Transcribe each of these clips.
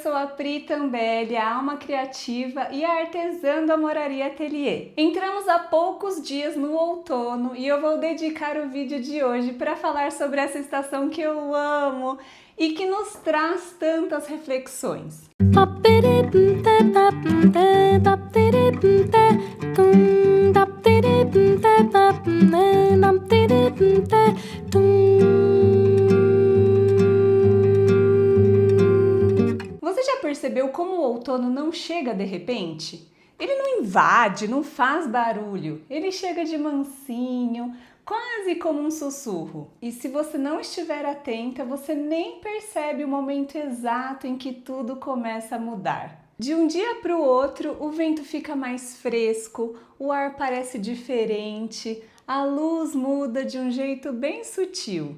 sou a Pri Tambelli, a alma criativa e a artesã do Amoraria Atelier. Entramos há poucos dias no outono e eu vou dedicar o vídeo de hoje para falar sobre essa estação que eu amo e que nos traz tantas reflexões. Você já percebeu como o outono não chega de repente? Ele não invade, não faz barulho, ele chega de mansinho, quase como um sussurro. E se você não estiver atenta, você nem percebe o momento exato em que tudo começa a mudar. De um dia para o outro, o vento fica mais fresco, o ar parece diferente, a luz muda de um jeito bem sutil.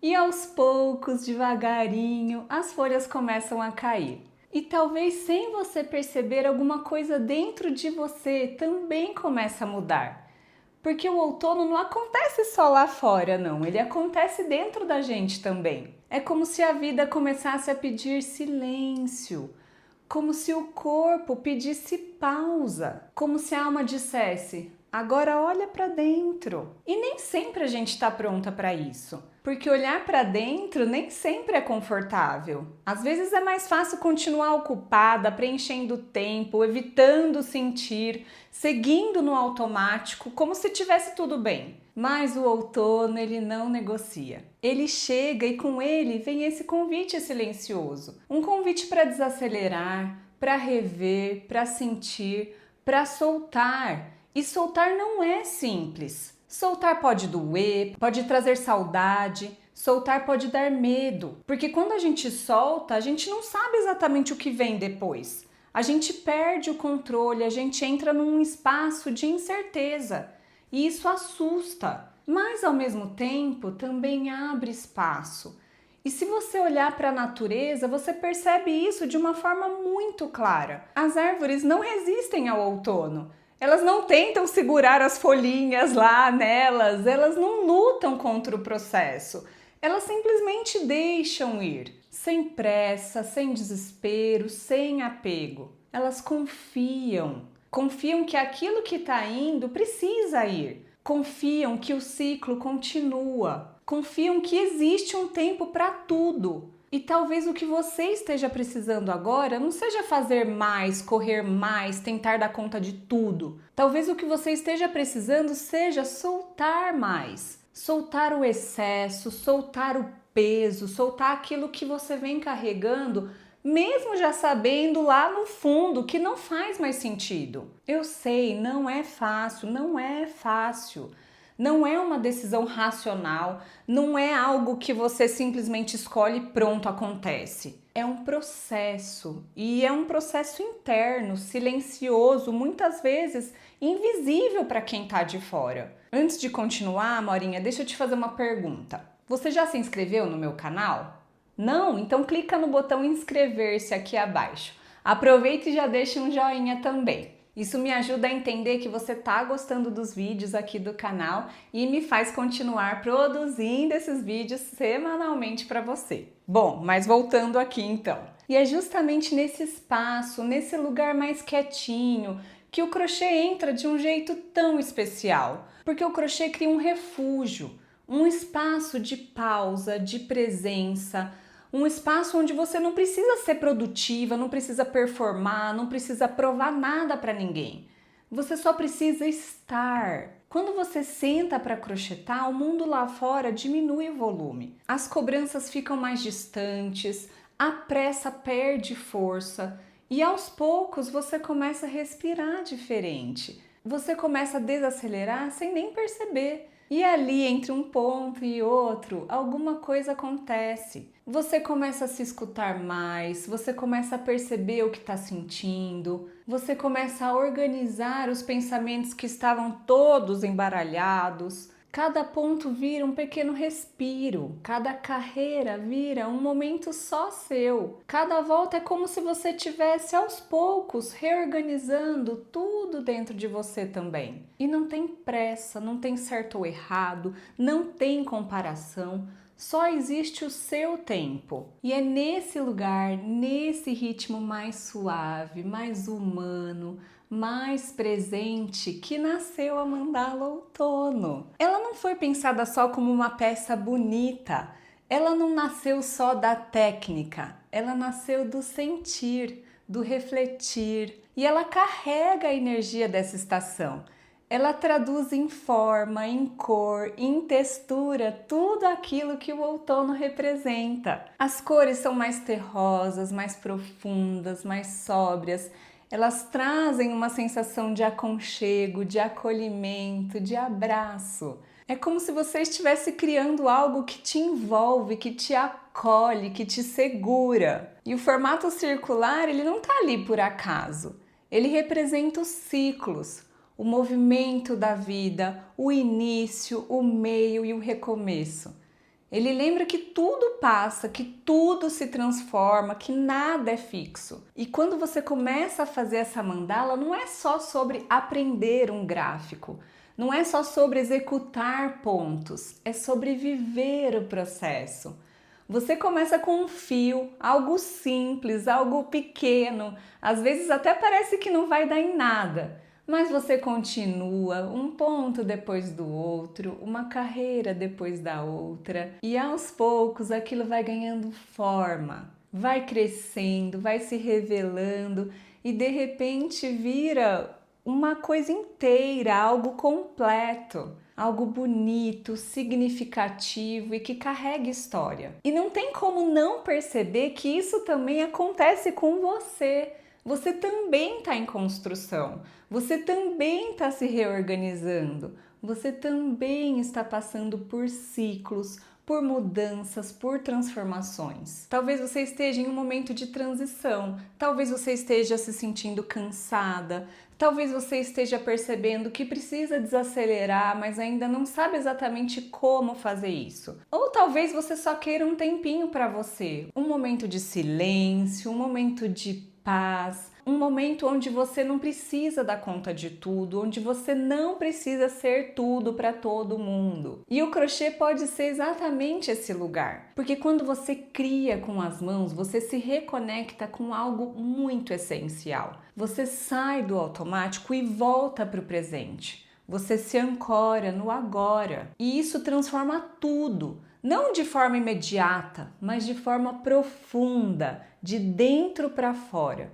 E aos poucos, devagarinho, as folhas começam a cair. E talvez sem você perceber, alguma coisa dentro de você também começa a mudar. Porque o outono não acontece só lá fora, não. Ele acontece dentro da gente também. É como se a vida começasse a pedir silêncio. Como se o corpo pedisse pausa. Como se a alma dissesse: agora olha para dentro. E nem sempre a gente está pronta para isso. Porque olhar para dentro nem sempre é confortável. Às vezes é mais fácil continuar ocupada, preenchendo o tempo, evitando sentir, seguindo no automático, como se tivesse tudo bem. Mas o outono, ele não negocia. Ele chega e com ele vem esse convite silencioso. Um convite para desacelerar, para rever, para sentir, para soltar. E soltar não é simples. Soltar pode doer, pode trazer saudade, soltar pode dar medo, porque quando a gente solta, a gente não sabe exatamente o que vem depois. A gente perde o controle, a gente entra num espaço de incerteza e isso assusta, mas ao mesmo tempo também abre espaço. E se você olhar para a natureza, você percebe isso de uma forma muito clara. As árvores não resistem ao outono. Elas não tentam segurar as folhinhas lá nelas, elas não lutam contra o processo. Elas simplesmente deixam ir, sem pressa, sem desespero, sem apego. Elas confiam que aquilo que está indo precisa ir. Confiam que o ciclo continua. Confiam que existe um tempo para tudo. E talvez o que você esteja precisando agora não seja fazer mais, correr mais, tentar dar conta de tudo. Talvez o que você esteja precisando seja soltar mais. Soltar o excesso, soltar o peso, soltar aquilo que você vem carregando, mesmo já sabendo lá no fundo que não faz mais sentido. Eu sei, não é fácil, não é fácil. Não é uma decisão racional, não é algo que você simplesmente escolhe e pronto, acontece. É um processo e é um processo interno, silencioso, muitas vezes invisível para quem está de fora. Antes de continuar, Amorinha, deixa eu te fazer uma pergunta. Você já se inscreveu no meu canal? Não? Então clica no botão inscrever-se aqui abaixo. Aproveita e já deixa um joinha também. Isso me ajuda a entender que você está gostando dos vídeos aqui do canal e me faz continuar produzindo esses vídeos semanalmente para você. Bom, mas voltando aqui então. E é justamente nesse espaço, nesse lugar mais quietinho, que o crochê entra de um jeito tão especial. Porque o crochê cria um refúgio, um espaço de pausa, de presença, um espaço onde você não precisa ser produtiva, não precisa performar, não precisa provar nada para ninguém. Você só precisa estar. Quando você senta para crochetar, o mundo lá fora diminui o volume. As cobranças ficam mais distantes, a pressa perde força e aos poucos você começa a respirar diferente. Você começa a desacelerar sem nem perceber. E ali, entre um ponto e outro, alguma coisa acontece. Você começa a se escutar mais, você começa a perceber o que está sentindo, você começa a organizar os pensamentos que estavam todos embaralhados. Cada ponto vira um pequeno respiro, cada carreira vira um momento só seu. Cada volta é como se você estivesse aos poucos reorganizando tudo dentro de você também. E não tem pressa, não tem certo ou errado, não tem comparação, Só existe o seu tempo. E é nesse lugar, nesse ritmo mais suave, mais humano, mais presente, que nasceu a Mandala Outono. Ela não foi pensada só como uma peça bonita. Ela não nasceu só da técnica. Ela nasceu do sentir, do refletir. E ela carrega a energia dessa estação. Ela traduz em forma, em cor, em textura, tudo aquilo que o outono representa. As cores são mais terrosas, mais profundas, mais sóbrias. Elas trazem uma sensação de aconchego, de acolhimento, de abraço. É como se você estivesse criando algo que te envolve, que te acolhe, que te segura. E o formato circular, ele não está ali por acaso. Ele representa os ciclos, o movimento da vida, o início, o meio e o recomeço. Ele lembra que tudo passa, que tudo se transforma, que nada é fixo. E quando você começa a fazer essa mandala, não é só sobre aprender um gráfico, não é só sobre executar pontos, é sobre viver o processo. Você começa com um fio, algo simples, algo pequeno, às vezes até parece que não vai dar em nada. Mas você continua um ponto depois do outro, uma carreira depois da outra, e aos poucos aquilo vai ganhando forma, vai crescendo, vai se revelando e de repente vira uma coisa inteira, algo completo, algo bonito, significativo e que carrega história. E não tem como não perceber que isso também acontece com você. Você também está em construção, você também está se reorganizando, você também está passando por ciclos, por mudanças, por transformações. Talvez você esteja em um momento de transição, talvez você esteja se sentindo cansada, talvez você esteja percebendo que precisa desacelerar, mas ainda não sabe exatamente como fazer isso. Ou talvez você só queira um tempinho para você, um momento de silêncio, um momento de paz, um momento onde você não precisa dar conta de tudo, onde você não precisa ser tudo para todo mundo. E o crochê pode ser exatamente esse lugar, porque quando você cria com as mãos, você se reconecta com algo muito essencial. Você sai do automático e volta para o presente. Você se ancora no agora e isso transforma tudo. Não de forma imediata, mas de forma profunda, de dentro para fora.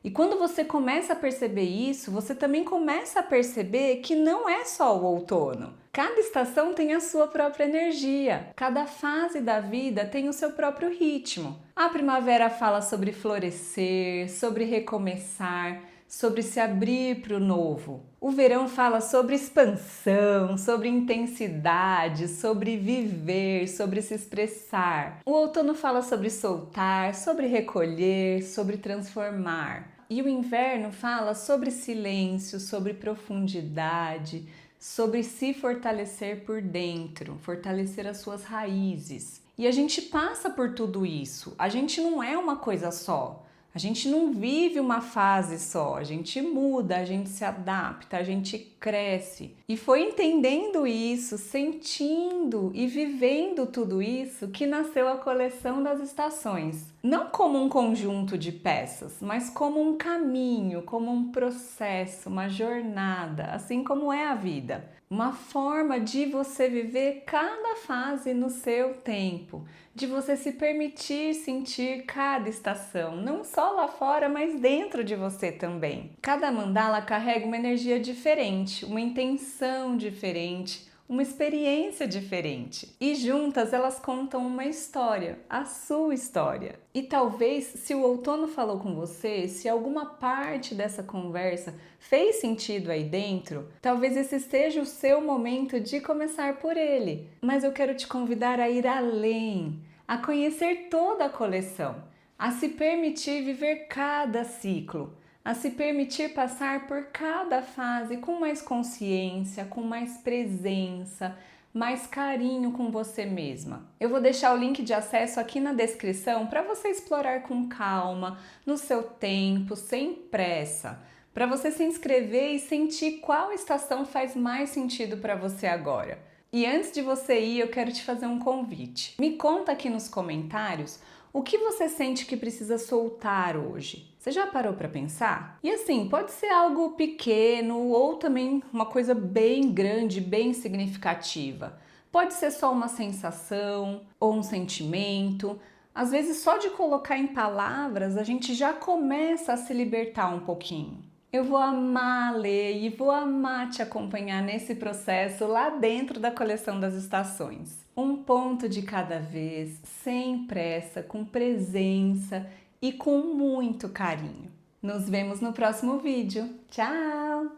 E quando você começa a perceber isso, você também começa a perceber que não é só o outono. Cada estação tem a sua própria energia, cada fase da vida tem o seu próprio ritmo. A primavera fala sobre florescer, sobre recomeçar, sobre se abrir para o novo. O verão fala sobre expansão, sobre intensidade, sobre viver, sobre se expressar. O outono fala sobre soltar, sobre recolher, sobre transformar. E o inverno fala sobre silêncio, sobre profundidade, sobre se fortalecer por dentro, fortalecer as suas raízes. E a gente passa por tudo isso, a gente não é uma coisa só. A gente não vive uma fase só, a gente muda, a gente se adapta, a gente cresce. E foi entendendo isso, sentindo e vivendo tudo isso que nasceu a coleção das estações. Não como um conjunto de peças, mas como um caminho, como um processo, uma jornada, assim como é a vida. Uma forma de você viver cada fase no seu tempo, de você se permitir sentir cada estação, não só lá fora, mas dentro de você também. Cada mandala carrega uma energia diferente, uma intenção diferente, uma experiência diferente. E juntas elas contam uma história, a sua história. E talvez, se o outono falou com você, se alguma parte dessa conversa fez sentido aí dentro, talvez esse seja o seu momento de começar por ele. Mas eu quero te convidar a ir além, a conhecer toda a coleção, a se permitir viver cada ciclo, a se permitir passar por cada fase com mais consciência, com mais presença, mais carinho com você mesma. Eu vou deixar o link de acesso aqui na descrição para você explorar com calma, no seu tempo, sem pressa, para você se inscrever e sentir qual estação faz mais sentido para você agora. E antes de você ir, eu quero te fazer um convite. Me conta aqui nos comentários o que você sente que precisa soltar hoje. Você já parou para pensar? E assim, pode ser algo pequeno ou também uma coisa bem grande, bem significativa. Pode ser só uma sensação ou um sentimento. Às vezes, só de colocar em palavras, a gente já começa a se libertar um pouquinho. Eu vou amar ler e vou amar te acompanhar nesse processo lá dentro da coleção das estações. Um ponto de cada vez, sem pressa, com presença e com muito carinho. Nos vemos no próximo vídeo. Tchau!